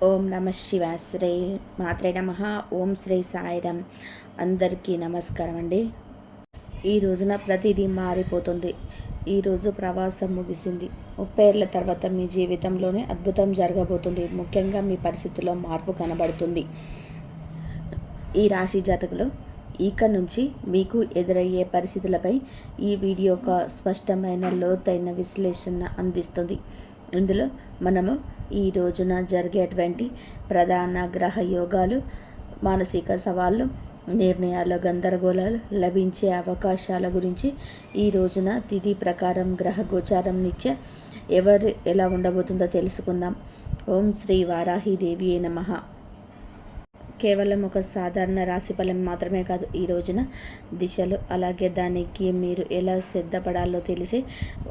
ఓం నమ శివ శ్రీ మాత్రే నమ. ఓం శ్రీ సాయిరామ్. అందరికీ నమస్కారం అండి. ఈ రోజున ప్రతిదీ మారిపోతుంది. ఈరోజు ప్రవాసం ముగిసింది. 30 ఏళ్ల తర్వాత మీ జీవితంలోనే అద్భుతం జరగబోతుంది. ముఖ్యంగా మీ పరిస్థితుల్లో మార్పు కనబడుతుంది. ఈ రాశి జాతకులు ఇక నుంచి మీకు ఎదురయ్యే పరిస్థితులపై ఈ వీడియో ఒక స్పష్టమైన లోతైన విశ్లేషణ అందిస్తుంది. ఇందులో మనము ఈ రోజున జరిగేటువంటి ప్రధాన గ్రహ యోగాలు, మానసిక సవాళ్ళు, నిర్ణయాల గందరగోళాలు, లభించే అవకాశాల గురించి, ఈ రోజున తిథి ప్రకారం గ్రహ గోచారం నిత్య ఎవరు ఎలా ఉండబోతుందో తెలుసుకుందాం. ఓం శ్రీ వారాహిదేవి నమః. కేవలం ఒక సాధారణ రాశిఫలం మాత్రమే కాదు, ఈ రోజున దిశలు, అలాగే దానికి మీరు ఎలా సిద్ధపడాలో తెలిసే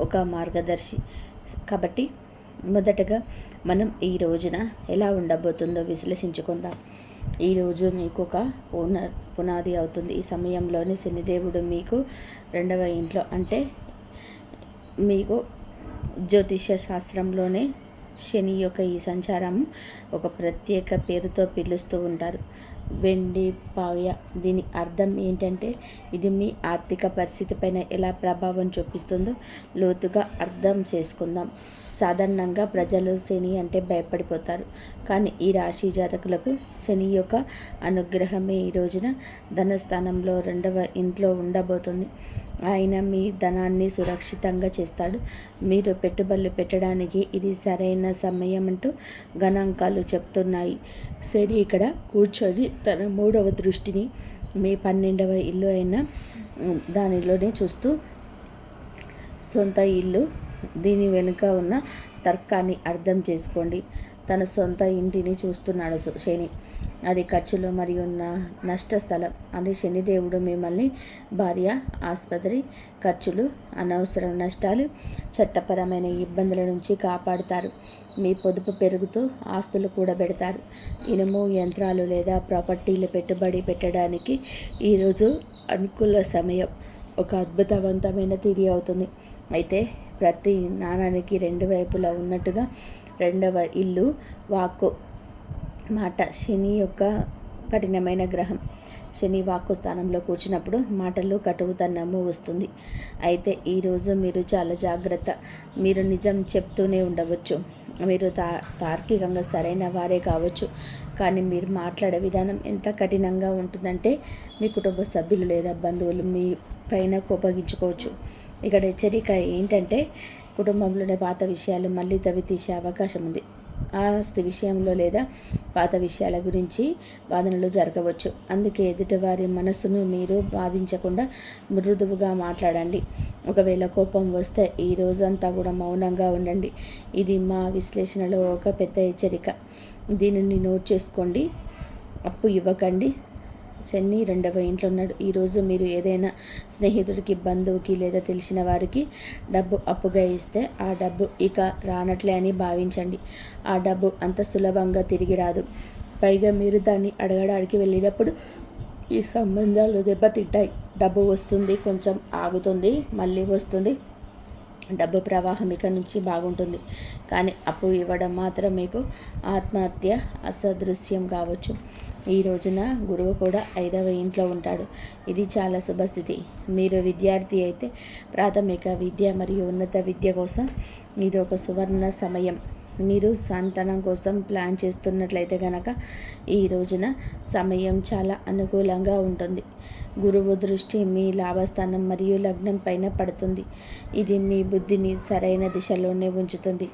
ఒక మార్గదర్శి. కాబట్టి మొదటగా మనం ఈ రోజున ఎలా ఉండబోతుందో విశ్లేషించుకుందాం. ఈరోజు మీకు ఒక పునాది అవుతుంది. ఈ సమయంలోని శనిదేవుడు మీకు 2వ ఇంట్లో, అంటే మీకు జ్యోతిష్య శాస్త్రంలోనే శని యొక్క ఈ సంచారం ఒక ప్రత్యేక పేరుతో పిలుస్తూ ఉంటారు, వెండి పాయ. దీని అర్థం ఏంటంటే ఇది మీ ఆర్థిక పరిస్థితి పైన ఎలా ప్రభావం చూపిస్తుందో లోతుగా అర్థం చేసుకుందాం. సాధారణంగా ప్రజలు శని అంటే భయపడిపోతారు, కానీ ఈ రాశి జాతకులకు శని యొక్క అనుగ్రహమే ఈ రోజున ధనస్థానంలో 2వ ఇంట్లో ఉండబోతుంది. ఆయన మీ ధనాన్ని సురక్షితంగా చేస్తాడు. మీరు పెట్టుబడులు పెట్టడానికి ఇది సరైన సమయం అంటూ గణాంకాలు చెప్తున్నాయి. శని ఇక్కడ కూర్చొని తన 3వ దృష్టిని మీ 12వ ఇల్లు అయిన దానిలోనే చూస్తూ, సొంత ఇల్లు, దీని వెనుక ఉన్న తర్కాన్ని అర్థం చేసుకోండి. తన సొంత ఇంటిని చూస్తున్నాడు శని. అది ఖర్చులు మరియు నష్ట స్థలం. అని శనిదేవుడు మిమ్మల్ని భార్య, ఆసుపత్రి ఖర్చులు, అనవసర నష్టాలు, చట్టపరమైన ఇబ్బందుల నుంచి కాపాడుతారు. మీ పొదుపు పెరుగుతూ ఆస్తులు కూడబెడతారు. ఇనుము, యంత్రాలు లేదా ప్రాపర్టీలు పెట్టుబడి పెట్టడానికి ఈరోజు అనుకూల సమయం. ఒక అద్భుతవంతమైన తిథి అవుతుంది. అయితే ప్రతి నాణానికి 2 వైపులా ఉన్నట్టుగా 2వ ఇల్లు, వాక్కు, మాట. శని యొక్క కఠినమైన గ్రహం. శని వాక్కు స్థానంలో కూర్చున్నప్పుడు మాటలు కటువుతనము వస్తుంది. అయితే ఈరోజు మీరు చాలా జాగ్రత్త. మీరు నిజం చెప్తూనే ఉండవచ్చు. మీరు తార్కికంగా సరైన వారే కావచ్చు, కానీ మీరు మాట్లాడే విధానం ఎంత కఠినంగా ఉంటుందంటే మీ కుటుంబ సభ్యులు లేదా బంధువులు మీ పైన కోపగించుకోవచ్చు. ఇక్కడ హెచ్చరిక ఏంటంటే కుటుంబంలోనే పాత విషయాలు మళ్ళీ తవ్వి తీసే అవకాశం ఉంది. ఆస్తి విషయంలో లేదా పాత విషయాల గురించి వాదనలు జరగవచ్చు. అందుకే ఎదుటివారి మనస్సును మీరు బాధించకుండా మృదువుగా మాట్లాడండి. ఒకవేళ కోపం వస్తే ఈ రోజంతా కూడా మౌనంగా ఉండండి. ఇది మా విశ్లేషణలో ఒక పెద్ద హెచ్చరిక. దీనిని నోట్ చేసుకోండి. అప్పు ఇవ్వకండి. శని 2వ ఇంట్లో ఉన్నాడు. ఈరోజు మీరు ఏదైనా స్నేహితుడికి, బంధువుకి లేదా తెలిసిన వారికి డబ్బు అప్పుగా ఇస్తే ఆ డబ్బు ఇక రానట్లే అని భావించండి. ఆ డబ్బు అంత సులభంగా తిరిగి రాదు. పైగా మీరు దాన్ని అడగడానికి వెళ్ళినప్పుడు ఈ సంబంధాలు దెబ్బతింటాయి. డబ్బు వస్తుంది, కొంచెం ఆగుతుంది, మళ్ళీ వస్తుంది. డబ్బు ప్రవాహం ఇక నుంచి బాగుంటుంది, కానీ అప్పు ఇవ్వడం మాత్రం మీకు ఆత్మహత్య అసదృశ్యం కావచ్చు. ఈ రోజున గురువు కూడా 5వ ఇంట్లో ఉంటాడు. ఇది చాలా శుభస్థితి. మీరు విద్యార్థి అయితే ప్రాథమిక విద్య మరియు ఉన్నత విద్య కోసం ఇది ఒక సువర్ణ సమయం. మీరు సంతానం కోసం ప్లాన్ చేస్తున్నట్లయితే కనుక ఈ రోజున సమయం చాలా అనుకూలంగా ఉంటుంది. గురువు దృష్టి మీ లాభస్థానం మరియు లగ్నం పైన పడుతుంది. ఇది మీ బుద్ధిని సరైన దిశలోనే ఉంచుతుంది.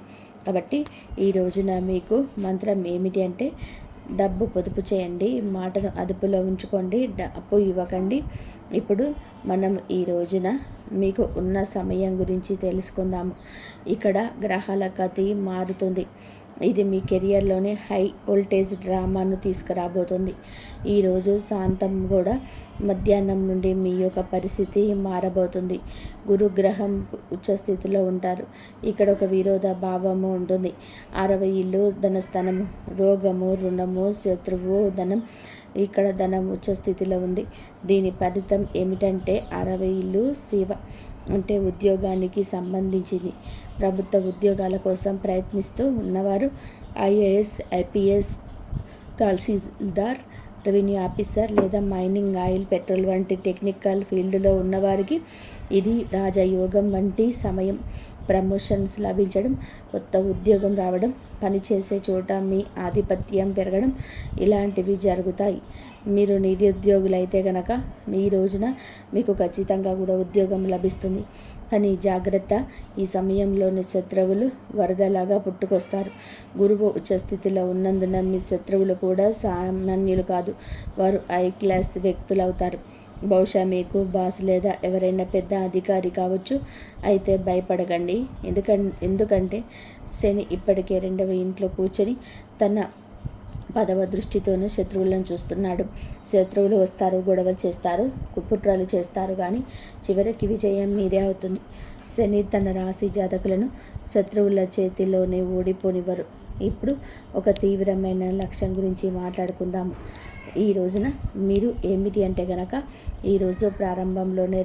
కాబట్టి ఈ రోజున మీకు మంత్రం ఏమిటి అంటే డబ్బు పొదుపు చేయండి, మాటను అదుపులో ఉంచుకోండి, అప్పు ఇవ్వకండి. ఇప్పుడు మనం ఈ రోజున మీకు ఉన్న సమయం గురించి తెలుసుకుందాము. ఇక్కడ గ్రహాల గతి మారుతుంది. ఇది మీ కెరియర్లోనే హై వోల్టేజ్ డ్రామాను తీసుకురాబోతుంది. ఈరోజు శాంతం కూడా మధ్యాహ్నం నుండి మీ యొక్క పరిస్థితి మారబోతుంది. గురుగ్రహం ఉచ్చస్థితిలో ఉంటారు. ఇక్కడ ఒక విరోధ భావము ఉంటుంది. 6వ ఇల్లు ధనస్థానము, రోగము, రుణము, శత్రువు, ధనం. ఇక్కడ ధనం ఉచ్చస్థితిలో ఉంది. దీని ఫలితం ఏమిటంటే 6వ ఇల్లు శివ, అంటే ఉద్యోగానికి సంబంధించింది. ప్రభుత్వ ఉద్యోగాల కోసం ప్రయత్నిస్తూ ఉన్నవారు ఐఏఎస్, ఐపీఎస్, తహసీల్దార్, రెవెన్యూ ఆఫీసర్ లేదా మైనింగ్, ఆయిల్, పెట్రోల్ వంటి టెక్నికల్ ఫీల్డ్లో ఉన్నవారికి ఇది రాజయోగం వంటి సమయం. ప్రమోషన్స్ లభించడం, కొత్త ఉద్యోగం రావడం, పనిచేసే చోట మీ ఆధిపత్యం పెరగడం ఇలాంటివి జరుగుతాయి. మీరు నిరుద్యోగులైతే గనక ఈ రోజున మీకు ఖచ్చితంగా కూడా ఉద్యోగం లభిస్తుంది. కానీ జాగ్రత్త, ఈ సమయంలోని శత్రువులు వరదలాగా పుట్టుకొస్తారు. గురువు ఉచ్చస్థితిలో ఉన్నందున మీ శత్రువులు కూడా సామాన్యులు కాదు, వారు హై క్లాస్ వ్యక్తులు అవుతారు. బహుశా మీకు బాస్ లేదా ఎవరైనా పెద్ద అధికారి కావచ్చు. అయితే భయపడకండి, ఎందుకంటే శని ఇప్పటికే 2వ ఇంట్లో కూర్చొని తన 10వ దృష్టితోనూ శత్రువులను చూస్తున్నాడు. శత్రువులు వస్తారు, గొడవలు చేస్తారు, కుట్రలు చేస్తారు, కానీ చివరికి విజయం మీదే అవుతుంది. శని తన రాశి జాతకులను శత్రువుల చేతిలోనే ఓడిపోనివ్వరు. ఇప్పుడు ఒక తీవ్రమైన లక్ష్యం గురించి మాట్లాడుకుందాము. ఈ రోజున మీరు ఏమిటి అంటే గనక ఈరోజు ప్రారంభంలోనే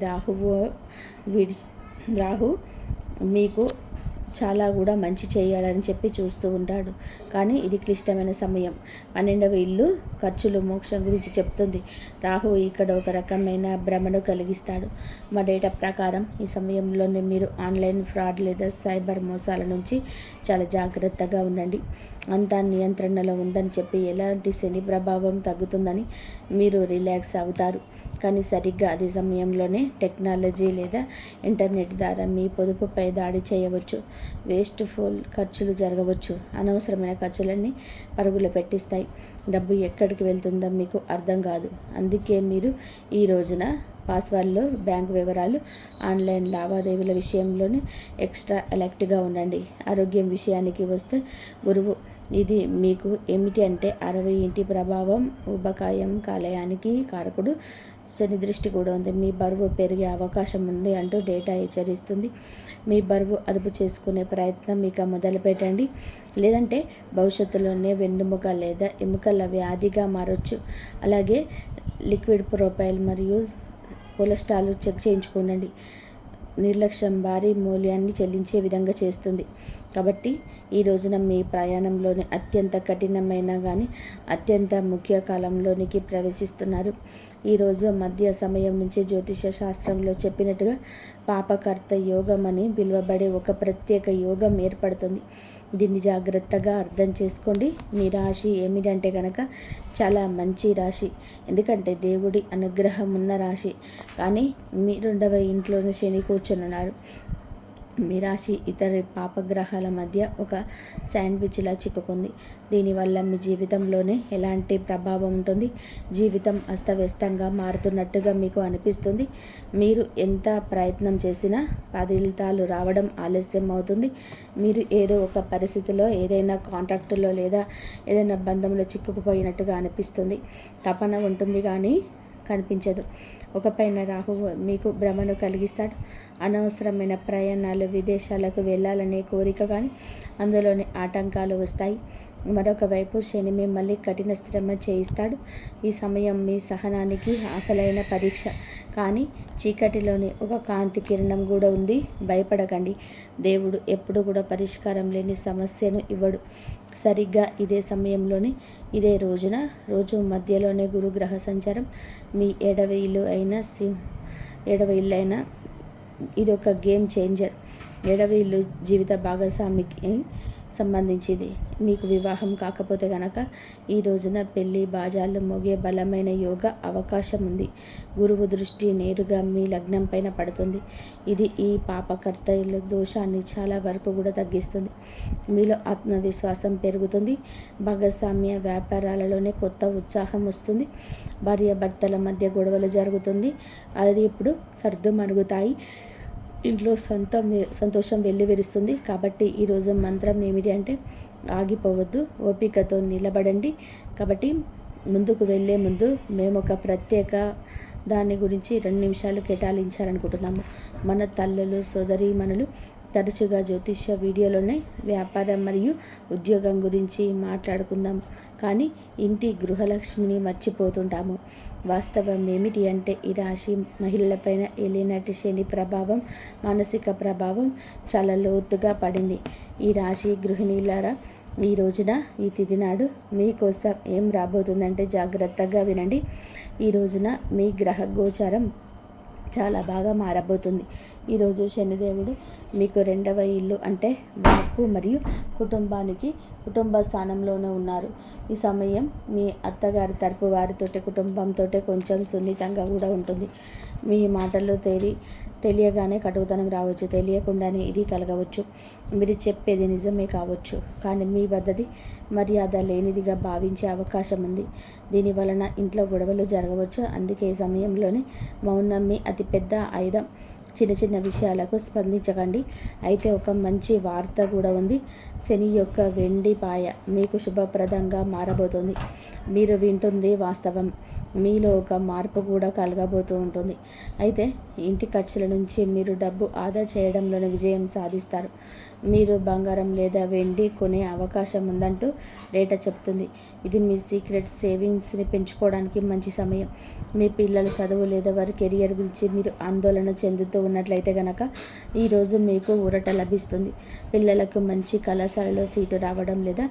రాహు మీకు చాలా కూడా మంచి చేయాలని చెప్పి చూస్తూ ఉంటాడు. కానీ ఇది క్లిష్టమైన సమయం. 12వ ఇల్లు ఖర్చులు, మోక్షం గురించి చెప్తుంది. రాహు ఇక్కడ ఒక రకమైన భ్రమను కలిగిస్తాడు. మా డేటా ప్రకారం ఈ సమయంలోనే మీరు ఆన్లైన్ ఫ్రాడ్ లేదా సైబర్ మోసాల నుంచి చాలా జాగ్రత్తగా ఉండండి. అంతా నియంత్రణలో ఉందని చెప్పి ఎలాంటి శని ప్రభావం తగ్గుతుందని మీరు రిలాక్స్ అవుతారు. కానీ సరిగ్గా అదే సమయంలోనే టెక్నాలజీ లేదా ఇంటర్నెట్ ద్వారా మీ పొదుపుపై దాడి చేయవచ్చు. వేస్ట్ఫుల్ ఖర్చులు జరగవచ్చు. అనవసరమైన ఖర్చులన్నీ పరుగులు పెట్టిస్తాయి. డబ్బు ఎక్కడికి వెళ్తుందో మీకు అర్థం కాదు. అందుకే మీరు ఈ రోజున పాస్వర్డ్లు, బ్యాంకు వివరాలు, ఆన్లైన్ లావాదేవీల విషయంలోనే ఎక్స్ట్రా అలర్ట్గా ఉండండి. ఆరోగ్యం విషయానికి వస్తే గురువు ఇది మీకు ఏమిటి అంటే 60 ఇంటి ప్రభావం, ఉబకాయం, కాలేయానికి కారకుడు. శని దృష్టి కూడా ఉంది. మీ బరువు పెరిగే అవకాశం ఉంది అంటూ డేటా హెచ్చరిస్తుంది. మీ బరువు అదుపు చేసుకునే ప్రయత్నం ఇక మొదలు పెట్టండి. లేదంటే భవిష్యత్తులోనే వెన్నుముక లేదా ఎముకల వ్యాధిగా మారొచ్చు. అలాగే లిక్విడ్ ప్రొఫైల్ మరియు కొలెస్ట్రాల్ చెక్ చేయించుకోండి. నిర్లక్ష్యం భారీ మూల్యాన్ని చెల్లించే విధంగా చేస్తుంది. కాబట్టి ఈ రోజున మీ ప్రయాణంలోని అత్యంత కఠినమైన కానీ అత్యంత ముఖ్య కాలంలోనికి ప్రవేశిస్తున్నారు. ఈరోజు మధ్య సమయం నుంచి జ్యోతిష శాస్త్రంలో చెప్పినట్టుగా పాపకర్త యోగం అని పిలువబడే ఒక ప్రత్యేక యోగం ఏర్పడుతుంది. దీన్ని జాగ్రత్తగా అర్థం చేసుకోండి. మీ రాశి ఏమిటంటే కనుక చాలా మంచి రాశి, ఎందుకంటే దేవుడి అనుగ్రహం ఉన్న రాశి. కానీ మీ 2వ ఇంట్లోనే శని కూర్చొనున్నారు. మీ రాశి ఇతర పాపగ్రహాల మధ్య ఒక శాండ్విచ్లా చిక్కుకుంది. దీనివల్ల మీ జీవితంలోనే ఎలాంటి ప్రభావం ఉంటుంది? జీవితం అస్తవ్యస్తంగా మారుతున్నట్టుగా మీకు అనిపిస్తుంది. మీరు ఎంత ప్రయత్నం చేసినా ఫలితాలు రావడం ఆలస్యం అవుతుంది. మీరు ఏదో ఒక పరిస్థితిలో, ఏదైనా కాంట్రాక్టులో లేదా ఏదైనా బంధంలో చిక్కుకుపోయినట్టుగా అనిపిస్తుంది. తపన ఉంటుంది కానీ కనిపించదు. ఒక పైన రాహువు మీకు భ్రమను కలిగిస్తాడు. అనవసరమైన ప్రయాణాలు, విదేశాలకు వెళ్ళాలనే కోరిక కానీ అందులోని ఆటంకాలు వస్తాయి. మరొక వైపు శని మిమ్మల్ని కఠిన శ్రమ చేయిస్తాడు. ఈ సమయం మీ సహనానికి అసలైన పరీక్ష. కానీ చీకటిలోని ఒక కాంతి కిరణం కూడా ఉంది. భయపడకండి. దేవుడు ఎప్పుడు కూడా పరిష్కారం లేని సమస్యను ఇవ్వడు. సరిగ్గా ఇదే సమయంలోనే ఇదే రోజు మధ్యలోనే గురుగ్రహ సంచారం మీ 7వ ఇల్లు అయిన ఇది ఒక గేమ్ చేంజర్. 7వ ఇల్లు జీవిత భాగస్వామికి సంబంధించింది. మీకు వివాహం కాకపోతే కనుక ఈ రోజున పెళ్లి బాజాలు మోగే బలమైన యోగ అవకాశం ఉంది. గురువు దృష్టి నేరుగా మీ లగ్నం పైన పడుతుంది. ఇది ఈ పాపకర్తల దోషాన్ని చాలా వరకు కూడా తగ్గిస్తుంది. మీలో ఆత్మవిశ్వాసం పెరుగుతుంది. భాగస్వామ్య వ్యాపారాలలోనే కొత్త ఉత్సాహం వస్తుంది. భార్యాభర్తల మధ్య గొడవలు జరుగుతుంది, అది ఇప్పుడు సర్దుమణుగుతాయి. ఇంట్లో సంతోషం వెల్లివిరుస్తుంది. కాబట్టి ఈరోజు మంత్రం ఏమిటి అంటే ఆగిపోవద్దు, ఓపికతో నిలబడండి. కాబట్టి ముందుకు వెళ్ళే ముందు మేము ఒక ప్రత్యేక దాని గురించి 2 నిమిషాలు కేటాయించాలనుకుంటున్నాము. మన తల్లులు, సోదరీమణులు తరచుగా జ్యోతిష్య వీడియోలోనే వ్యాపారం మరియు ఉద్యోగం గురించి మాట్లాడుకుందాం, కానీ ఇంటి గృహలక్ష్మిని మర్చిపోతుంటాము. వాస్తవం ఏమిటి అంటే ఈ రాశి మహిళలపైన ఏలినాటి శని ప్రభావం, మానసిక ప్రభావం చాలా లోతుగా పడింది. ఈ రాశి గృహిణీలారా, ఈ రోజున ఈ తిథి నాడు మీకోసం ఏం రాబోతుందంటే జాగ్రత్తగా వినండి. ఈ రోజున మీ గ్రహ గోచారం చాలా బాగా మారబోతుంది. ఈరోజు శనిదేవుడు మీకు 2వ ఇల్లు అంటే వాక్కు మరియు కుటుంబ స్థానంలోనే ఉన్నారు. ఈ సమయం మీ అత్తగారి తరపు వారితోటి కుటుంబంతో కొంచెం సున్నితంగా కూడా ఉంటుంది. మీ మాటల్లో తెలియగానే కటుతనం రావచ్చు, తెలియకుండానే ఇది కలగవచ్చు. మీరు చెప్పేది నిజమే కావచ్చు, కానీ మీ పద్ధతి మర్యాద లేనిదిగా భావించే అవకాశం ఉంది. దీని వలన ఇంట్లో గొడవలు జరగవచ్చు. అందుకే ఈ సమయంలోనే మౌనం మీ అతిపెద్ద ఆయుధం. చిన్న చిన్న విషయాలకు స్పందించకండి. అయితే ఒక మంచి వార్త కూడా ఉంది. శని యొక్క వెండి పాయ మీకు శుభప్రదంగా మారబోతుంది. మీరు వింటుంది వాస్తవం. మీలో ఒక మార్పు కూడా కలగబోతూ ఉంటుంది. అయితే ఇంటి ఖర్చుల నుంచి మీరు డబ్బు ఆదా చేయడంలోనే విజయం సాధిస్తారు. మీరు బంగారం లేదా వెండి కొనే అవకాశం ఉందంటూ డేటా చెప్తుంది. ఇది మీ సీక్రెట్ సేవింగ్స్ని పెంచుకోవడానికి మంచి సమయం. మీ పిల్లల చదువు లేదా వారి కెరియర్ గురించి మీరు ఆందోళన చెందుతూ ఉన్నట్లయితే కనుక ఈరోజు మీకు ఊరట లభిస్తుంది. పిల్లలకు మంచి కళాశాలలో సీటు రావడం లేదా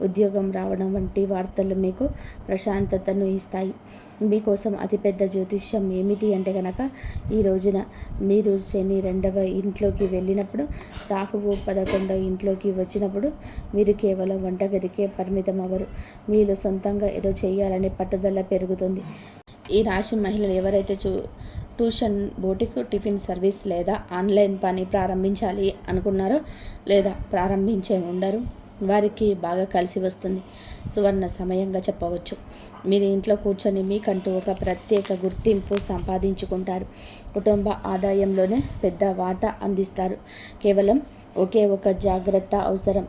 ఉద్యోగం రావడం వంటి వార్తలు మీకు ప్రశాంతతను ఇస్తాయి. మీకోసం అతిపెద్ద జ్యోతిష్యం ఏమిటి అంటే కనుక ఈ రోజున మీరు శని 2వ ఇంట్లోకి వెళ్ళినప్పుడు, రాహువు 11వ ఇంట్లోకి వచ్చినప్పుడు మీరు కేవలం వంటగదికే పరిమితం అవ్వరు. మీరు సొంతంగా ఏదో చేయాలనే పట్టుదల పెరుగుతుంది. ఈ రాశి మహిళలు ఎవరైతే ట్యూషన్, బోటిక్, టిఫిన్ సర్వీస్ లేదా ఆన్లైన్ పని ప్రారంభించాలి అనుకున్నారో లేదా ప్రారంభించే ఉండరు, వారికి బాగా కలిసి వస్తుంది. సువర్ణ సమయంగా చెప్పవచ్చు. మీరు ఇంట్లో కూర్చొని మీకంటూ ఒక ప్రత్యేక గుర్తింపు సంపాదించుకుంటారు. కుటుంబ ఆదాయంలోనే పెద్ద వాటా అందిస్తారు. కేవలం ఒకే ఒక జాగ్రత్త అవసరం.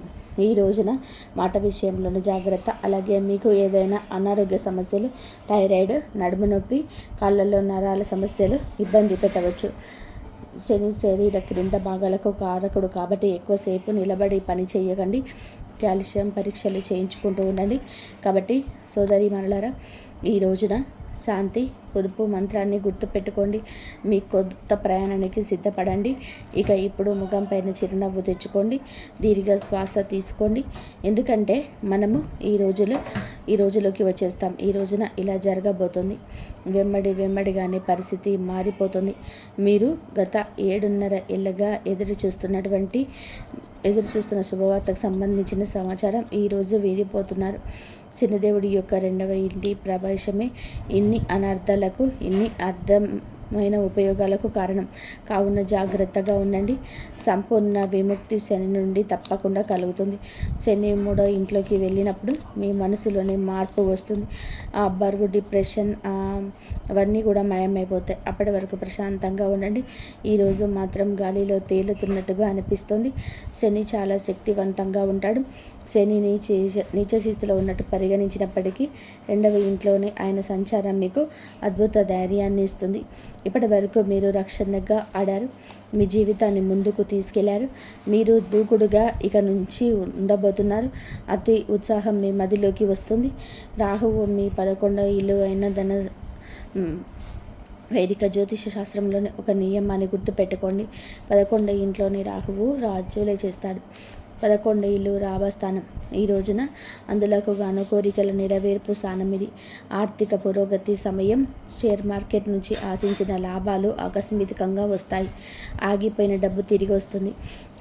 ఈ రోజున మాట విషయంలోనూ జాగ్రత్త. అలాగే మీకు ఏదైనా అనారోగ్య సమస్యలు, థైరాయిడ్, నడుము నొప్పి, కాళ్ళల్లో నరాల సమస్యలు ఇబ్బంది పెట్టవచ్చు. శని శరీర క్రింద భాగాలకు కారకుడు కాబట్టి ఎక్కువసేపు నిలబడి పని చేయకండి. కాల్షియం పరీక్షలు చేయించుకుంటూ ఉండండి. కాబట్టి సోదరీమణులారా, ఈ రోజున శాంతి, పొదుపు మంత్రాన్ని గుర్తుపెట్టుకోండి. మీ కొత్త ప్రయాణానికి సిద్ధపడండి. ఇక ఇప్పుడు ముఖం పైన చిరునవ్వు తెచ్చుకోండి. దీర్ఘ శ్వాస తీసుకోండి. ఎందుకంటే మనము ఈ రోజులోకి వచ్చేస్తాం. ఈ రోజున ఇలా జరగబోతుంది. వెమ్మడిగానే పరిస్థితి మారిపోతుంది. మీరు గత 7.5 ఏళ్ళగా ఎదురు చూస్తున్న శుభవార్తకు సంబంధించిన సమాచారం ఈరోజు వీడిపోతున్నారు. శనిదేవుడి యొక్క 2వ ఇంటి ప్రవేశమే ఇన్ని అనర్థాలకు, ఇన్ని అర్థమైన ఉపయోగాలకు కారణం. కావున జాగ్రత్తగా ఉండండి. సంపూర్ణ విముక్తి శని నుండి తప్పకుండా కలుగుతుంది. శని 3వ ఇంట్లోకి వెళ్ళినప్పుడు మీ మనసులోనే మార్పు వస్తుంది. ఆ బరువు, డిప్రెషన్ అవన్నీ కూడా మాయమైపోతాయి. అప్పటి వరకు ప్రశాంతంగా ఉండండి. ఈరోజు మాత్రం గాలిలో తేలుతున్నట్టుగా అనిపిస్తుంది. శని చాలా శక్తివంతంగా ఉంటాడు. శని నీచ స్థితిలో ఉన్నట్టు పరిగణించినప్పటికీ 2వ ఇంట్లోనే ఆయన సంచారం మీకు అద్భుత ధైర్యాన్ని ఇస్తుంది. ఇప్పటి వరకు మీరు రక్షణగా ఆడారు. మీ జీవితాన్ని ముందుకు తీసుకెళ్లారు. మీరు దూకుడుగా ఇక నుంచి ఉండబోతున్నారు. అతి ఉత్సాహం మీ మదిలోకి వస్తుంది. రాహువు మీ 11వ ఇల్లు అయిన వైదిక జ్యోతిష శాస్త్రంలోని ఒక నియమాన్ని గుర్తుపెట్టుకోండి. 11వ ఇంట్లోని రాహువు రాజ్యులే చేస్తాడు. 11వ ఇల్లు రాభస్థానం. ఈ రోజున అందులకు గాను కోరికల నెరవేర్పు స్థానం ఇది. ఆర్థిక పురోగతి సమయం. షేర్ మార్కెట్ నుంచి ఆశించిన లాభాలు ఆకస్మికంగా వస్తాయి. ఆగిపోయిన డబ్బు తిరిగి వస్తుంది.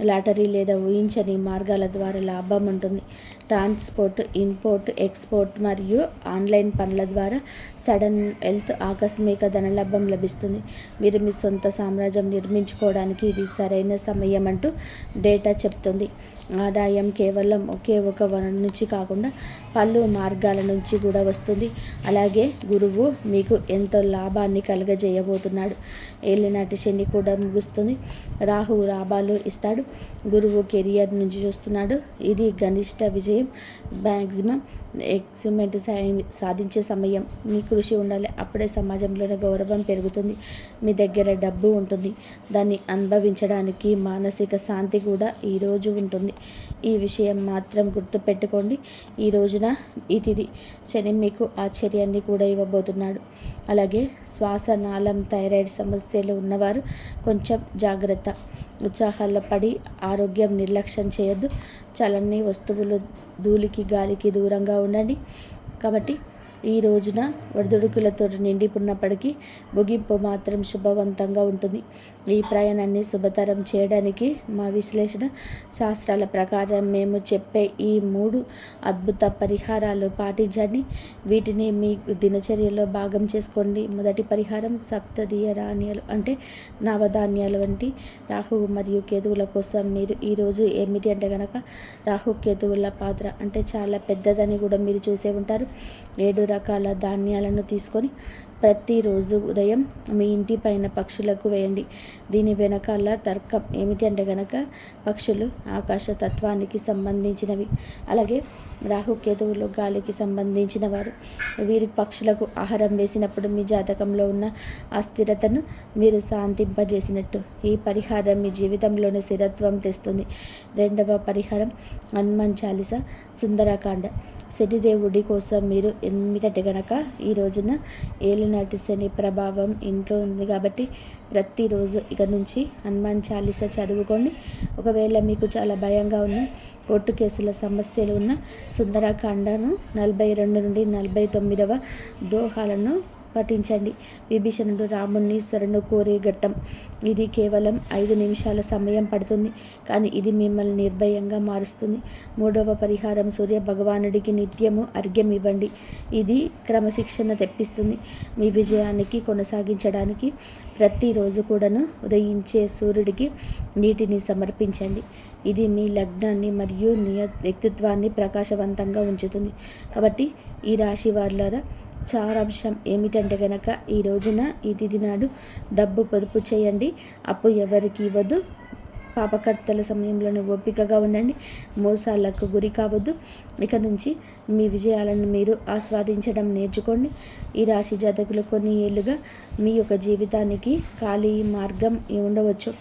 లాటరీ లేదా ఊహించని మార్గాల ద్వారా లాభం ఉంటుంది. ట్రాన్స్పోర్ట్, ఇంపోర్ట్, ఎక్స్పోర్ట్ మరియు ఆన్లైన్ పనుల ద్వారా సడన్ వెల్త్, ఆకస్మిక ధనలాభం లభిస్తుంది. మీరు మీ సొంత సామ్రాజ్యం నిర్మించుకోవడానికి ఇది సరైన సమయం అంటూ డేటా చెప్తుంది. ఆదాయం కేవలం ఒకే ఒక వనరు నుంచి కాకుండా పలు మార్గాల నుంచి కూడా వస్తుంది. అలాగే గురువు మీకు ఎంతో లాభాన్ని కలుగజేయబోతున్నాడు. ఏలినాటి శని కూడా ముగుస్తుంది. రాహువు లాభాలు ఇస్తాడు. గురువు కెరియర్ నుంచి చూస్తున్నాడు. ఇది గరిష్ట విజయం, మ్యాక్సిమం ఎక్స్మెంట్ సాధించే సమయం. మీ కృషి ఉండాలి. అప్పుడే సమాజంలోనే గౌరవం పెరుగుతుంది. మీ దగ్గర డబ్బు ఉంటుంది. దాన్ని అనుభవించడానికి మానసిక శాంతి కూడా ఈరోజు ఉంటుంది. ఈ విషయం మాత్రం గుర్తుపెట్టుకోండి. ఈ రోజున ఈ తిథి శని మీకు ఆశ్చర్యాన్ని కూడా ఇవ్వబోతున్నాడు. అలాగే శ్వాసనాళం, థైరాయిడ్ సమస్యలు ఉన్నవారు కొంచెం జాగ్రత్త. ఉత్సాహాల్లో పడి ఆరోగ్యం నిర్లక్ష్యం చేయొద్దు. చలని వస్తువులు, ధూళికి గాలికి దూరంగా ఉండండి. కాబట్టి ఈ రోజున ఒడిదుడుకులతో నిండిపోయినప్పటికీ ముగింపు మాత్రం శుభవంతంగా ఉంటుంది. ఈ ప్రయాణాన్ని శుభతరం చేయడానికి మా విశ్లేషణ శాస్త్రాల ప్రకారం మేము చెప్పే ఈ 3 అద్భుత పరిహారాలు పాటించండి. వీటిని మీ దినచర్యలో భాగం చేసుకోండి. మొదటి పరిహారం సప్తదీయ ధాన్యాలు అంటే నవధాన్యాలు వంటి రాహువు మరియు కేతువుల కోసం మీరు ఈరోజు ఏమిటి అంటే కనుక రాహు కేతువుల పాత్ర అంటే చాలా పెద్దదని కూడా మీరు చూసే ఉంటారు. 7 రకాల ధాన్యాలను తీసుకొని ప్రతిరోజు ఉదయం మీ ఇంటి పైన పక్షులకు వేయండి. దీని వెనకాల తర్కం ఏమిటి అంటే కనుక పక్షులు ఆకాశ తత్వానికి సంబంధించినవి, అలాగే రాహుకేతువులు గాలికి సంబంధించిన వారు. వీరి పక్షులకు ఆహారం వేసినప్పుడు మీ జాతకంలో ఉన్న అస్థిరతను మీరు శాంతింపజేసినట్టు. ఈ పరిహారం మీ జీవితంలోని స్థిరత్వం తెస్తుంది. రెండవ పరిహారం హనుమాన్ చాలీస సుందరకాండ. శనిదేవుడి కోసం మీరు ఏమిటంటే కనుక ఈ రోజున ఏలినాటి శని ప్రభావం ఇంట్లో ఉంది కాబట్టి ప్రతిరోజు ఇక నుంచి హనుమాన్ చాలీస చదువుకోండి. ఒకవేళ మీకు చాలా భయంగా ఉన్న కోర్టు కేసుల సమస్యలు ఉన్న సుందరకాండను 42 నుండి 49వ దోహాలను పఠించండి. విభీషణుడు రాముణ్ణి శరణు కోరే ఘట్టం ఇది. కేవలం 5 నిమిషాల సమయం పడుతుంది, కానీ ఇది మిమ్మల్ని నిర్భయంగా మారుస్తుంది. మూడవ పరిహారం సూర్య భగవానుడికి నిత్యము అర్ఘ్యం ఇవ్వండి. ఇది క్రమశిక్షణ తెప్పిస్తుంది. మీ విజయానికి కొనసాగించడానికి ప్రతిరోజు కూడాను ఉదయించే సూర్యుడికి నీటిని సమర్పించండి. ఇది మీ లగ్నాన్ని మరియు వ్యక్తిత్వాన్ని ప్రకాశవంతంగా ఉంచుతుంది. కాబట్టి ఈ రాశి వాళ్ళ సారాంశం ఏమిటంటే కనుక ఈ రోజున ఈ తిథి నాడు డబ్బు పొదుపు చేయండి. అప్పు ఎవరికి ఇవ్వద్దు. పాపకర్తల సమయంలోనే ఓపికగా ఉండండి. మోసాలకు గురి కావద్దు. ఇక నుంచి మీ విజయాలను మీరు ఆస్వాదించడం నేర్చుకోండి. ఈ రాశి జాతకులు కొన్ని ఏళ్ళుగా మీ యొక్క జీవితానికి ఖాళీ మార్గం ఉండవచ్చు,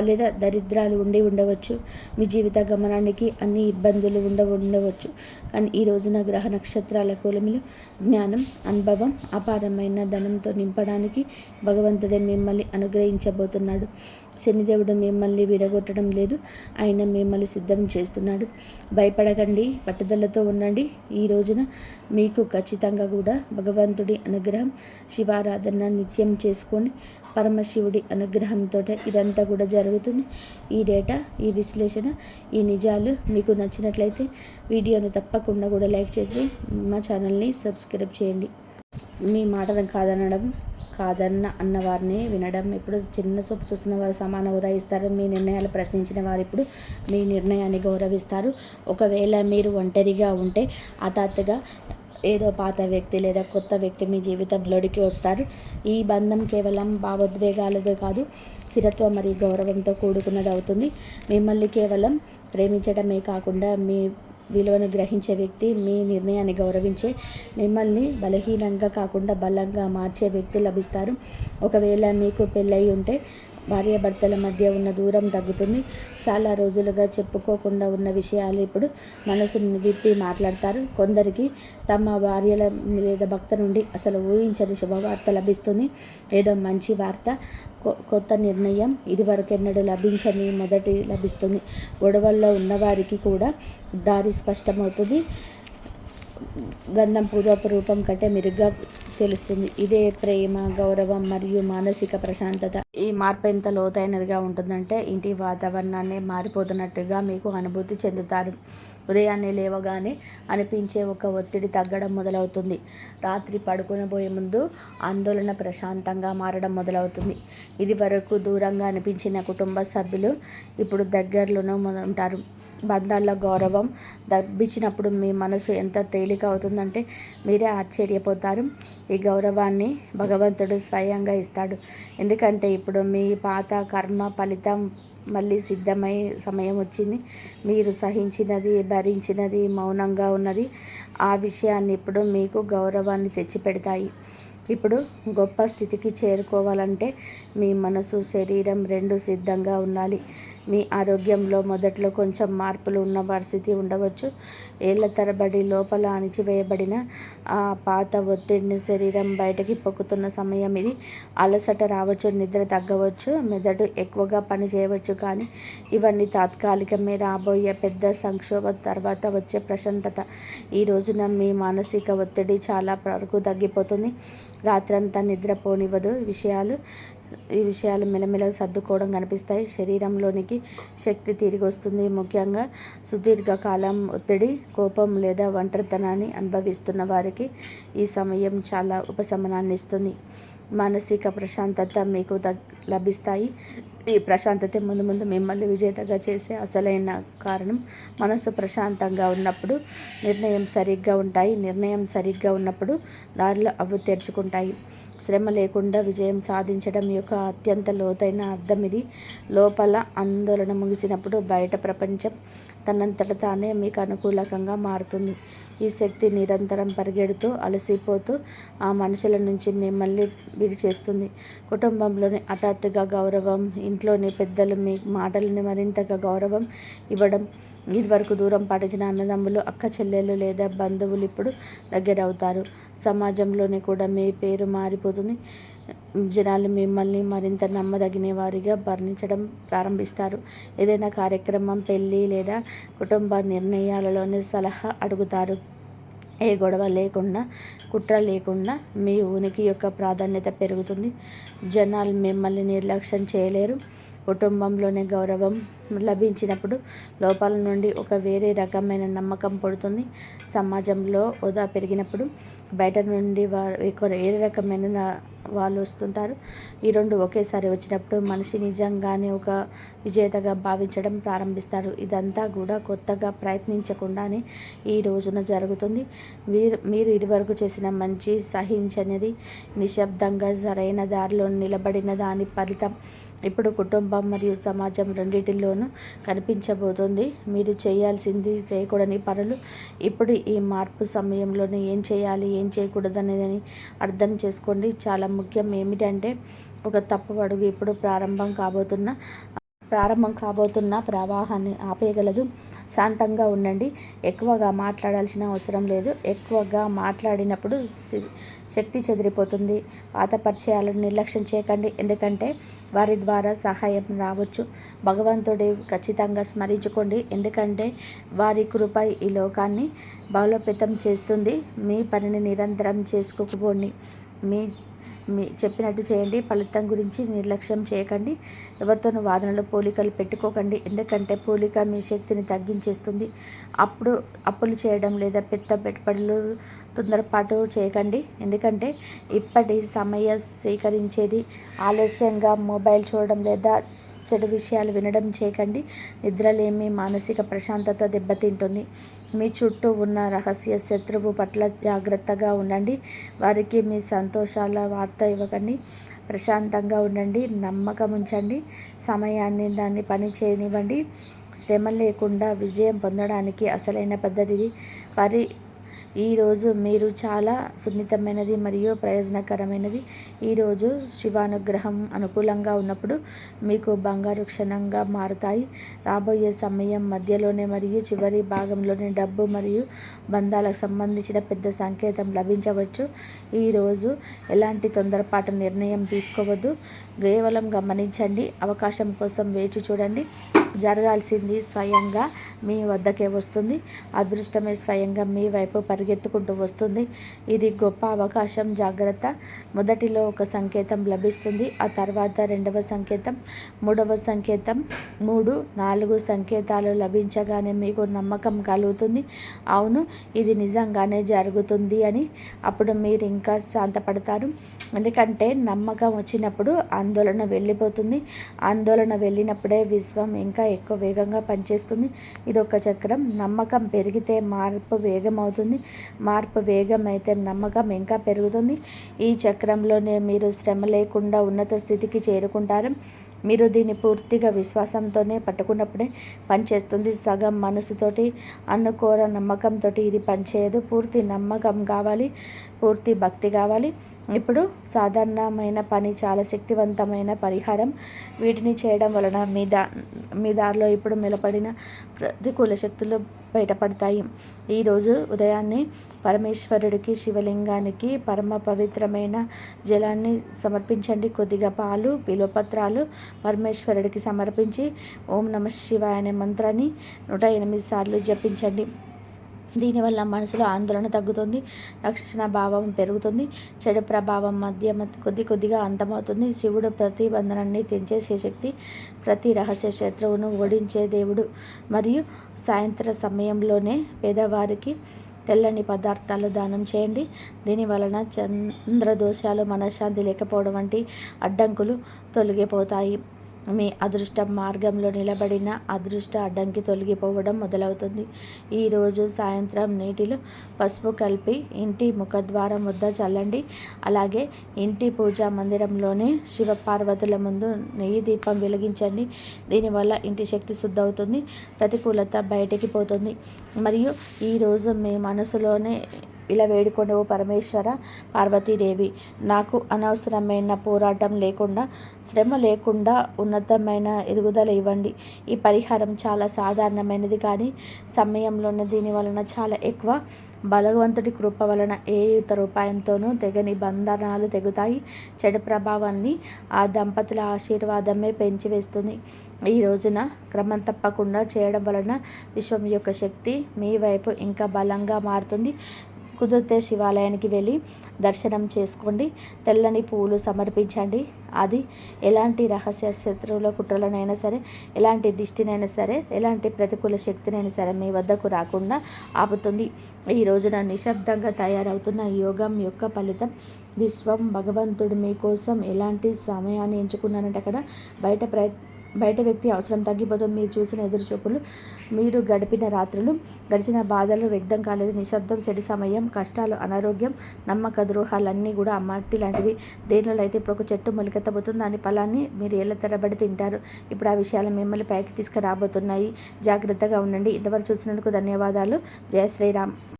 లేదా దరిద్రాలు ఉండవచ్చు. మీ జీవిత గమనానికి అన్ని ఇబ్బందులు ఉండవచ్చు. కానీ ఈ రోజున గ్రహ నక్షత్రాల కూలమిలు జ్ఞానం, అనుభవం, అపారమైన ధనంతో నింపడానికి భగవంతుడే మిమ్మల్ని అనుగ్రహించబోతున్నాడు. శనిదేవుడు మిమ్మల్ని విడగొట్టడం లేదు, ఆయన మిమ్మల్ని సిద్ధం చేస్తున్నాడు. భయపడకండి, పట్టుదలతో ఉండండి. ఈ రోజున మీకు ఖచ్చితంగా కూడా భగవంతుడి అనుగ్రహం, శివారాధన నిత్యం చేసుకోండి. పరమశివుడి అనుగ్రహంతో ఇదంతా కూడా జరుగుతుంది. ఈ డేటా, ఈ విశ్లేషణ, ఈ నిజాలు మీకు నచ్చినట్లయితే వీడియోను తప్పకుండా కూడా లైక్ చేసి మా ఛానల్ని సబ్స్క్రైబ్ చేయండి. మీ మాటలను కాదన్న అన్నవారిని వినడం. ఇప్పుడు చిన్న చూపు చూస్తున్న వారు సమాన ఉదయిస్తారు. మీ నిర్ణయాలు ప్రశ్నించిన వారు ఇప్పుడు మీ నిర్ణయాన్ని గౌరవిస్తారు. ఒకవేళ మీరు ఒంటరిగా ఉంటే హఠాత్తుగా ఏదో పాత వ్యక్తి లేదా కొత్త వ్యక్తి మీ జీవితంలోకి వస్తారు. ఈ బంధం కేవలం భావోద్వేగాలతో కాదు, స్థిరత్వం మరియు గౌరవంతో కూడుకున్నది అవుతుంది. మిమ్మల్ని కేవలం ప్రేమించడమే కాకుండా మీ విలువను గ్రహించే వ్యక్తి, మీ నిర్ణయాన్ని గౌరవించే, మిమ్మల్ని బలహీనంగా కాకుండా బలంగా మార్చే వ్యక్తి లభిస్తారు. ఒకవేళ మీకు పెళ్ళయి ఉంటే భార్యాభర్తల మధ్య ఉన్న దూరం తగ్గుతుంది. చాలా రోజులుగా చెప్పుకోకుండా ఉన్న విషయాలు ఇప్పుడు మనసును విప్పి మాట్లాడతారు. కొందరికి తమ భార్యల లేదా భర్త నుండి అసలు ఊహించని శుభవార్త లభిస్తుంది. ఏదో మంచి వార్త, కొత్త నిర్ణయం, ఇదివరకెన్నడూ లభించని మొదటి లభిస్తుంది. గొడవల్లో ఉన్నవారికి కూడా దారి స్పష్టమవుతుంది. గంధం పూర్వపు రూపం కంటే మెరుగ్గా తెలుస్తుంది. ఇదే ప్రేమ, గౌరవం మరియు మానసిక ప్రశాంతత. ఈ మార్పు ఎంత లోతైనదిగా ఉంటుందంటే ఇంటి వాతావరణాన్ని మారిపోతున్నట్టుగా మీకు అనుభూతి చెందుతారు. ఉదయాన్నే లేవగానే అనిపించే ఒక ఒత్తిడి తగ్గడం మొదలవుతుంది. రాత్రి పడుకునబోయే ముందు ఆందోళన ప్రశాంతంగా మారడం మొదలవుతుంది. ఇది వరకు దూరంగా అనిపించిన కుటుంబ సభ్యులు ఇప్పుడు దగ్గరలోనూ ఉంటారు. బంధాల్లో గౌరవం దబ్బించినప్పుడు మీ మనసు ఎంత తేలిక అవుతుందంటే మీరే ఆశ్చర్యపోతారు. ఈ గౌరవాన్ని భగవంతుడు స్వయంగా ఇస్తాడు. ఎందుకంటే ఇప్పుడు మీ పాత కర్మ ఫలితం మళ్ళీ సిద్ధమై సమయం వచ్చింది. మీరు సహించినది, భరించినది, మౌనంగా ఉన్నది, ఆ విషయాన్ని ఇప్పుడు మీకు గౌరవాన్ని తెచ్చిపెడతాయి. ఇప్పుడు గొప్ప స్థితికి చేరుకోవాలంటే మీ మనసు, శరీరం 2 సిద్ధంగా ఉండాలి. మీ ఆరోగ్యంలో మొదట్లో కొంచెం మార్పులు ఉన్న పరిస్థితి ఉండవచ్చు. ఏళ్ల తరబడి లోపల అణిచివేయబడిన ఆ పాత ఒత్తిడిని శరీరం బయటకి పొక్కుతున్న సమయం ఇది. అలసట రావచ్చు, నిద్ర తగ్గవచ్చు, మెదడు ఎక్కువగా పని చేయవచ్చు. కానీ ఇవన్నీ తాత్కాలికమే. రాబోయే పెద్ద సంక్షోభం తర్వాత వచ్చే ప్రశాంతత. ఈ రోజున మీ మానసిక ఒత్తిడి చాలా వరకు తగ్గిపోతుంది. రాత్రంతా నిద్రపోనివ్వదు. ఈ విషయాలు మెల్లమెల్లగా సర్దుకోవడం కనిపిస్తాయి. శరీరంలోనికి శక్తి తిరిగి వస్తుంది. ముఖ్యంగా సుదీర్ఘకాలం ఒత్తిడి, కోపం లేదా ఒంటరితనాన్ని అనుభవిస్తున్న వారికి ఈ సమయం చాలా ఉపశమనాన్ని ఇస్తుంది. మానసిక ప్రశాంతత మీకు లభిస్తాయి. ఈ ప్రశాంతత ముందు ముందు మిమ్మల్ని విజేతగా చేసే అసలైన కారణం. మనసు ప్రశాంతంగా ఉన్నప్పుడు నిర్ణయం సరిగ్గా ఉన్నప్పుడు దారిలో అవి తెరుచుకుంటాయి. శ్రమ లేకుండా విజయం సాధించడం యొక్క అత్యంత లోతైన అర్థం ఇది. లోపల ఆందోళన ముగిసినప్పుడు బయట ప్రపంచం తనంతట తానే మీకు అనుకూలంగా మారుతుంది. ఈ శక్తి నిరంతరం పరిగెడుతూ అలసిపోతూ ఆ మనుషుల నుంచి మిమ్మల్ని విడిచేస్తుంది. కుటుంబంలోని హఠాత్తుగా గౌరవం, ఇంట్లోని పెద్దలు మీ మాటలని మరింతగా గౌరవం ఇవ్వడం, ఇదివరకు దూరం పాటించిన అన్నదమ్ములు, అక్క చెల్లెలు లేదా బంధువులు ఇప్పుడు దగ్గర అవుతారు. సమాజంలోని కూడా మీ పేరు మారిపోతుంది. జనాలు మిమ్మల్ని మరింత నమ్మదగిన వారిగా వర్ణించడం ప్రారంభిస్తారు. ఏదైనా కార్యక్రమం, పెళ్ళి లేదా కుటుంబ నిర్ణయాలలోని సలహా అడుగుతారు. ఏ గొడవ లేకుండా, కుట్ర లేకుండా మీ ఉనికి యొక్క ప్రాధాన్యత పెరుగుతుంది. జనాలు మిమ్మల్ని నిర్లక్ష్యం చేయలేరు. కుటుంబంలోనే గౌరవం లభించినప్పుడు లోపల నుండి ఒక వేరే రకమైన నమ్మకం పుడుతుంది. సమాజంలో హోదా పెరిగినప్పుడు బయట నుండి వేరే రకమైన వాళ్ళు వస్తుంటారు. ఈ రెండు ఒకేసారి వచ్చినప్పుడు మనిషి నిజంగానే ఒక విజేతగా భావించడం ప్రారంభిస్తారు. ఇదంతా కూడా కొత్తగా ప్రయత్నించకుండానే ఈ రోజున జరుగుతుంది. మీరు ఇదివరకు చేసిన మంచి, సహించనిది, నిశ్శబ్దంగా సరైన దారిలో నిలబడిన దాని ఫలితం ఇప్పుడు కుటుంబం మరియు సమాజం రెండింటిలోనూ కనిపించబోతోంది. మీరు చేయాల్సింది, చేయకూడని పనులు ఇప్పుడు ఈ మార్పు సమయంలోనే ఏం చేయాలి, ఏం చేయకూడదనేది అర్థం చేసుకోండి. చాలా ముఖ్యం ఏమిటంటే ఒక తప్పు అడుగు ఇప్పుడు ప్రారంభం కాబోతున్న ప్రవాహాన్ని ఆపేయగలదు. శాంతంగా ఉండండి. ఎక్కువగా మాట్లాడాల్సిన అవసరం లేదు. ఎక్కువగా మాట్లాడినప్పుడు శక్తి చెదిరిపోతుంది. పాత పరిచయాలను నిర్లక్ష్యం చేయకండి, ఎందుకంటే వారి ద్వారా సహాయం రావచ్చు. భగవంతుడి ఖచ్చితంగా స్మరించుకోండి, ఎందుకంటే వారి కృప ఈ లోకాన్ని బలోపేతం చేస్తుంది. మీ పనిని నిరంతరం చేసుకోకపోండి. మీ చెప్పినట్టు చేయండి. ఫలితం గురించి నిర్లక్ష్యం చేయకండి. ఎవరితోనూ వాదనలో పోలికలు పెట్టుకోకండి, ఎందుకంటే పోలిక మీ శక్తిని తగ్గించేస్తుంది. అప్పులు చేయడం లేదా పెద్ద పెట్టుబడులు తొందరపాటు చేయకండి, ఎందుకంటే ఇప్పటి సమయం సేకరించేది. ఆలస్యంగా మొబైల్ చూడడం లేదా చెడు విషయాలు వినడం చేయకండి. నిద్రలేమి మానసిక ప్రశాంతత దెబ్బతింటుంది. మీ చుట్టూ ఉన్న రహస్య శత్రువు పట్ల జాగ్రత్తగా ఉండండి. వారికి మీ సంతోషాల వార్త ఇవ్వకండి. ప్రశాంతంగా ఉండండి, నమ్మకం ఉంచండి, సమయాన్ని దాన్ని పని చేయనివ్వండి. శ్రమ లేకుండా విజయం పొందడానికి అసలైన పద్ధతి ఈరోజు మీరు చాలా సున్నితమైనది మరియు ప్రయోజనకరమైనది. ఈరోజు శివానుగ్రహం అనుకూలంగా ఉన్నప్పుడు మీకు బంగారు క్షణంగా మారుతాయి. రాబోయే సమయం మధ్యలోనే మరియు చివరి భాగంలోనే డబ్బు మరియు బంధాలకు సంబంధించిన పెద్ద సంకేతం లభించవచ్చు. ఈరోజు ఎలాంటి తొందరపాటు నిర్ణయం తీసుకోవద్దు. కేవలం గమనించండి, అవకాశం కోసం వేచి చూడండి. జరగాల్సింది స్వయంగా మీ వద్దకే వస్తుంది. అదృష్టమే స్వయంగా మీ వైపు పరిగెత్తుకుంటూ వస్తుంది. ఇది గొప్ప అవకాశం. జాగ్రత్త. మొదటిలో ఒక సంకేతం లభిస్తుంది, ఆ తర్వాత రెండవ సంకేతం, మూడవ సంకేతం. 3, 4 సంకేతాలు లభించగానే మీకు నమ్మకం కలుగుతుంది. అవును, ఇది నిజంగానే జరుగుతుంది అని. అప్పుడు మీరు ఇంకా శాంతపడతారు, ఎందుకంటే నమ్మకం వచ్చినప్పుడు ఆందోళన వెళ్ళిపోతుంది. ఆందోళన వెళ్ళినప్పుడే విశ్వం ఇంకా ఎక్కువ వేగంగా పనిచేస్తుంది. ఇది ఒక చక్రం. నమ్మకం పెరిగితే మార్పు వేగం అవుతుంది. మార్పు వేగం అయితే నమ్మకం ఇంకా పెరుగుతుంది. ఈ చక్రంలోనే మీరు శ్రమ లేకుండా ఉన్నత స్థితికి చేరుకుంటారు. మీరు దీన్ని పూర్తిగా విశ్వాసంతోనే పట్టుకున్నప్పుడే పనిచేస్తుంది. సగం మనసుతోటి అనుకోర నమ్మకంతో ఇది పనిచేయదు. పూర్తి నమ్మకం కావాలి. పూర్తి భక్తి కావాలి. ఇప్పుడు సాధారణమైన పని చాలా శక్తివంతమైన పరిహారం. వీటిని చేయడం వలన మీ దారిలో ఇప్పుడు నిలబడిన ప్రతికూల శక్తులు బయటపడతాయి. ఈరోజు ఉదయాన్నే పరమేశ్వరుడికి, శివలింగానికి పరమ పవిత్రమైన జలాన్ని సమర్పించండి. కొద్దిగా పాలు, బిల్వపత్రాలు పరమేశ్వరుడికి సమర్పించి ఓం నమః శివాయ అనే మంత్రాన్ని 108 సార్లు జపించండి. దీనివల్ల మనసులో ఆందోళన తగ్గుతుంది, రక్షణ భావం పెరుగుతుంది, చెడు ప్రభావం కొద్దిగా అంతమవుతుంది. శివుడు ప్రతి బంధనాన్ని తెంచేసే శక్తి, ప్రతి రహస్య శత్రువును ఓడించే దేవుడు. మరియు సాయంత్ర సమయంలోనే పేదవారికి తెల్లని పదార్థాలు దానం చేయండి. దీని వలన చంద్రదోషాలు, మనశ్శాంతి లేకపోవడం వంటి అడ్డంకులు తొలగిపోతాయి. మీ అదృష్ట మార్గంలో నిలబడిన అదృష్ట అడ్డంకి తొలగిపోవడం మొదలవుతుంది. ఈరోజు సాయంత్రం నీటిలో పసుపు కలిపి ఇంటి ముఖద్వారం వద్ద చల్లండి. అలాగే ఇంటి పూజా మందిరంలోనే శివపార్వతుల ముందు నెయ్యి దీపం వెలిగించండి. దీనివల్ల ఇంటి శక్తి శుద్ధవుతుంది, ప్రతికూలత బయటికి పోతుంది. మరియు ఈరోజు మీ మనసులోనే ఇలా వేడుకోండి, ఓ పరమేశ్వర, పార్వతీదేవి, నాకు అనవసరమైన పోరాటం లేకుండా, శ్రమ లేకుండా ఉన్నతమైన ఎదుగుదల ఇవ్వండి. ఈ పరిహారం చాలా సాధారణమైనది, కానీ సమయంలోనే దీని వలన చాలా ఎక్కువ బలవంతుడి కృప వలన ఏ ఇతర ఉపాయంతోనూ తెగని బంధనాలు తెగుతాయి. చెడు ప్రభావాన్ని ఆ దంపతుల ఆశీర్వాదమే పెంచివేస్తుంది. ఈ రోజున క్రమం తప్పకుండా చేయడం వలన విశ్వం యొక్క శక్తి మీ వైపు ఇంకా బలంగా మారుతుంది. కుదిరితే శివాలయానికి వెళ్ళి దర్శనం చేసుకోండి. తెల్లని పువ్వులు సమర్పించండి. అది ఎలాంటి రహస్య శత్రువుల కుట్రలనైనా సరే, ఎలాంటి దిష్టినైనా సరే, ఎలాంటి ప్రతికూల శక్తినైనా సరే మీ వద్దకు రాకుండా ఆపుతుంది. ఈ రోజున నిశ్శబ్దంగా తయారవుతున్న యోగం యొక్క ఫలితం. విశ్వం భగవంతుడు మీకోసం ఎలాంటి సమయాన్ని ఎంచుకున్నారంటే అక్కడ బయట వ్యక్తి అవసరం తగ్గిపోతుంది. మీరు చూసిన ఎదురుచూపులు, మీరు గడిపిన రాత్రులు, గడిచిన బాధలు వ్యక్తం కాలేదు. నిశ్శబ్దం, చెడు సమయం, కష్టాలు, అనారోగ్యం, నమ్మక ద్రోహాలన్నీ కూడా మట్టి లాంటివి. దేనిలో అయితే ఇప్పుడు ఒక చెట్టు మొలకెత్తబోతుంది, దాని ఫలాన్ని మీరు ఏళ్ళ తరబడి తింటారు. ఇప్పుడు ఆ విషయాలు మిమ్మల్ని పైకి తీసుకురాబోతున్నాయి. జాగ్రత్తగా ఉండండి. ఇంతవరకు చూసినందుకు ధన్యవాదాలు. జయ శ్రీరామ్.